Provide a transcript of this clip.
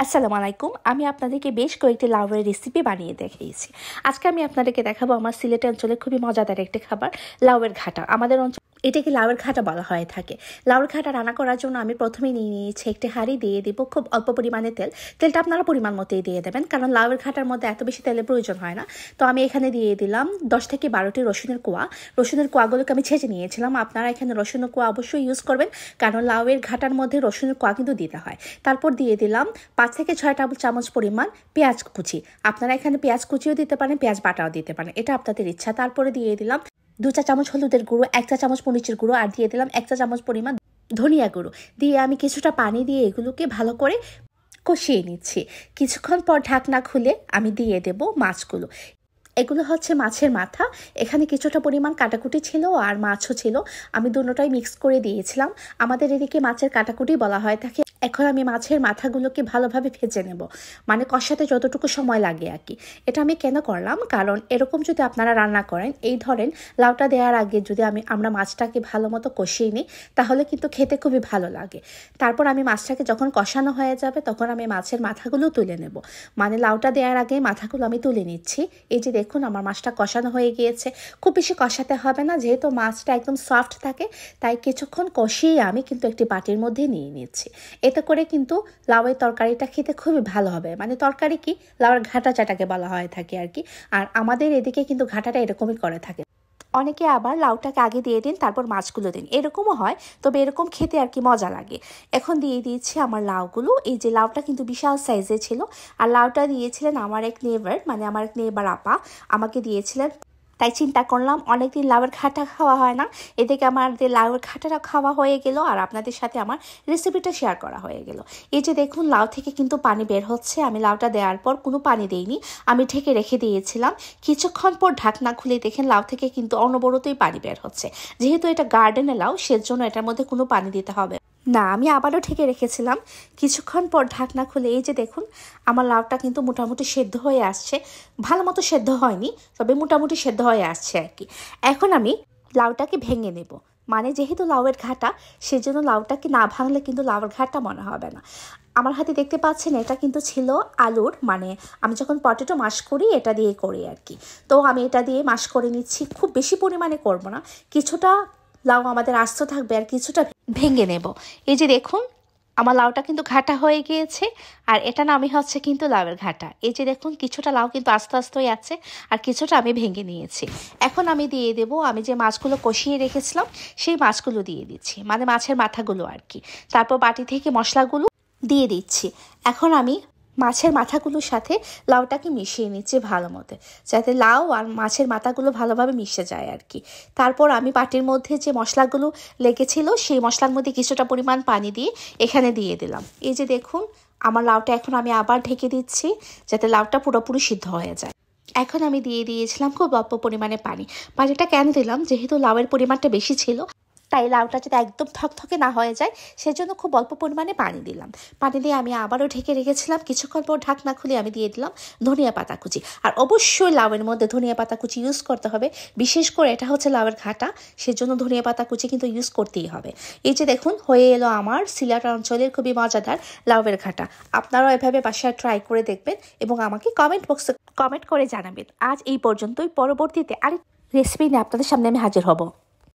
আসসালামু আলাইকুম। আমি আপনাদেরকে বেশ কয়েকটি লাউয়ের রেসিপি বানিয়ে দেখিয়েছি। আজকে আমি আপনাদেরকে দেখাবো আমার সিলেট অঞ্চলে খুবই মজাদার একটি খাবার, লাউয়ের ঘাটা। আমাদের অঞ্চল এটাকে লাউয়ের ঘাটা বলা হয়ে থাকে। লাউয়ের ঘাটা রান্না করার জন্য আমি প্রথমেই নিয়ে নিয়েছি একটি হাঁড়ি, দিয়ে দিব খুব অল্প পরিমাণে তেল। তেলটা আপনারা পরিমাণ মতোই দিয়ে দেবেন, কারণ লাউয়ের ঘাটার মধ্যে এত বেশি তেলের প্রয়োজন হয় না। তো আমি এখানে দিয়ে দিলাম 10 থেকে 12টি রসুনের কোয়া। রসুনের কোয়াগুলোকে আমি ছেঁচে নিয়েছিলাম। আপনারা এখানে রসুনের কোয়া অবশ্যই ইউজ করবেন, কারণ লাউয়ের ঘাটার মধ্যে রসুনের কোয়া কিন্তু দিতে হয়। তারপর দিয়ে দিলাম 5 থেকে 6 টেবিল চামচ পরিমাণ পেঁয়াজ কুচি। আপনারা এখানে পেঁয়াজ কুচিও দিতে পারেন, পেঁয়াজ বাটাও দিতে পারেন, এটা আপনাদের ইচ্ছা। তারপরে দিয়ে দিলাম 2 চা চামচ হলুদের গুঁড়ো, 1 চা চামচ মরিচের গুঁড়ো, আর দিয়ে দিলাম 1 চা চামচ পরিমাণ ধনিয়া গুঁড়ো। দিয়ে আমি কিছুটা পানি দিয়ে এগুলোকে ভালো করে কষিয়ে নিচ্ছি। কিছুক্ষণ পর ঢাকনা খুলে আমি দিয়ে দেব মাছগুলো। এগুলো হচ্ছে মাছের মাথা। এখানে কিছুটা পরিমাণ কাটাকুটি ছিল আর মাছও ছিল, আমি দুটোটাই মিক্স করে দিয়েছিলাম। আমাদের এদিকে মাছের কাটাকুটি বলা হয় থাকে। এখন আমি মাছের মাথাগুলোকে ভালোভাবে ভেজে নেব, মানে কষাতে যতটুকু সময় লাগে আর কি। এটা আমি কেন করলাম, কারণ এরকম যদি আপনারা রান্না করেন, এই ধরেন লাউটা দেওয়ার আগে যদি আমরা মাছটাকে ভালো মতো কষিয়ে নিই, তাহলে কিন্তু খেতে খুবই ভালো লাগে। তারপর আমি মাছটাকে যখন কষানো হয়ে যাবে, তখন আমি মাছের মাথাগুলো তুলে নেব। মানে লাউটা দেওয়ার আগে মাথাগুলো আমি তুলে নিচ্ছি। এই যে দেখুন, আমার মাছটা কষানো হয়ে গিয়েছে। খুব বেশি কষাতে হবে না, যেহেতু মাছটা একদম সফট থাকে, তাই কিছুক্ষণ কষিয়ে আমি কিন্তু একটি বাটির মধ্যে নিয়ে নিচ্ছি। এতে করে কিন্তু লাউয়ের তরকারিটা খেতে খুবই ভালো হবে। মানে তরকারি কি, লাউয়ের ঘাটা যেটাকে বলা হয়ে থাকে আর কি। আর আমাদের এদিকে কিন্তু ঘাটাটা এরকমই করে থাকে। অনেকে আবার লাউটাকে আগে দিয়ে দিন, তারপর মাছগুলো দিন, এরকমও হয়। তবে এরকম খেতে আর কি মজা লাগে। এখন দিয়ে দিয়েছি আমার লাউগুলো। এই যে লাউটা কিন্তু বিশাল সাইজে ছিল, আর লাউটা দিয়েছিলেন আমার এক নেইবার, মানে আমার এক নেইবার আপা আমাকে দিয়েছিলেন। তাই চিন্তা করলাম অনেকদিন লাউয়ের ঘাটা খাওয়া হয় না, এদিকে আমাদের লাউয়ের ঘাটাটা খাওয়া হয়ে গেল, আর আপনাদের সাথে আমার রেসিপিটা শেয়ার করা হয়ে গেল। এই যে দেখুন, লাউ থেকে কিন্তু পানি বের হচ্ছে। আমি লাউটা দেওয়ার পর কোনো পানি দেইনি, আমি ঢেকে রেখে দিয়েছিলাম। কিছুক্ষণ পর ঢাকনা খুলে দেখেন লাউ থেকে কিন্তু অনবরতই পানি বের হচ্ছে। যেহেতু এটা গার্ডেনে লাউ, সেজন্য এটার মধ্যে কোনো পানি দিতে হবে না। আমি আবারও ঢেকে রেখেছিলাম। কিছুক্ষণ পর ঢাকনা খুলে এই যে দেখুন, আমার লাউটা কিন্তু মোটামুটি সেদ্ধ হয়ে আসছে। ভালো মতো সেদ্ধ হয়নি, তবে মোটামুটি সেদ্ধ হয়ে আসছে আর কি। এখন আমি লাউটাকে ভেঙে নেব। মানে যেহেতু লাউয়ের ঘাটা, সেজন্য লাউটাকে না ভাঙলে কিন্তু লাউয়ের ঘাটা মনে হবে না। আমার হাতে দেখতে পাচ্ছেন, এটা কিন্তু ছিল আলুর, মানে আমি যখন পটেটো মাশ করি এটা দিয়ে করি আর কি। তো আমি এটা দিয়ে মাশ করে নিচ্ছি। খুব বেশি পরিমাণে করব না, কিছুটা লাউ আমাদের আস্ত থাকবে আর কিছুটা ভেঙে নেব। এই যে দেখুন, আমার লাউটা কিন্তু ঘাটা হয়ে গিয়েছে, আর এটা নামই হচ্ছে কিন্তু লাউয়ের ঘাটা। এই যে দেখুন, কিছুটা লাউ কিন্তু আস্তে আস্তেই আছে, আর কিছুটা আমি ভেঙে নিয়েছি। এখন আমি দিয়ে দেব, আমি যে মাছগুলো কষিয়ে রেখেছিলাম সেই মাছগুলো দিয়ে দিচ্ছি, মানে মাছের মাথাগুলো আর কি। তারপর বাটি থেকে মশলাগুলো দিয়ে দিচ্ছি। এখন আমি মাছের মাথাগুলোর সাথে লাউটাকে মিশিয়ে নিচ্ছি ভালো মতো, যাতে লাউ আর মাছের মাথাগুলো ভালোভাবে মিশে যায় আর কি। তারপর আমি বাটির মধ্যে যে মশলাগুলো লেগেছিল, সেই মশলার মধ্যে কিছুটা পরিমাণ পানি দিয়ে এখানে দিয়ে দিলাম। এই যে দেখুন, আমার লাউটা এখন আমি আবার ঢেকে দিচ্ছি, যাতে লাউটা পুরোপুরি সিদ্ধ হয়ে যায়। এখন আমি দিয়ে দিয়েছিলাম খুব অল্প পরিমাণে পানি। পানিটা কেন দিলাম, যেহেতু লাউয়ের পরিমাণটা বেশি ছিল, তাই লাউটা যাতে একদম থকথকে না হয়ে যায়, সেজন্য খুব অল্প পরিমাণে পানি দিলাম। পানি দিয়ে আমি আবারও ঢেকে রেখেছিলাম। কিছুক্ষণ পর ঢাকনা খুলে আমি দিয়ে দিলাম ধনিয়া পাতা কুচি। আর অবশ্যই লাউয়ের মধ্যে ধনিয়া পাতা কুচি ইউজ করতে হবে, বিশেষ করে এটা হচ্ছে লাউয়ের ঘাটা, সেজন্য ধনিয়া পাতা কুচি কিন্তু ইউজ করতেই হবে। এই যে দেখুন, হয়ে এলো আমার সিলেট অঞ্চলের খুবই মজাদার লাউয়ের ঘাটা। আপনারাও এভাবে বাসায় ট্রাই করে দেখবেন এবং আমাকে কমেন্ট বক্সে কমেন্ট করে জানাবেন। আজ এই পর্যন্তই। পরবর্তীতে আরেক রেসিপি নিয়ে আপনাদের সামনে আমি হাজির হব।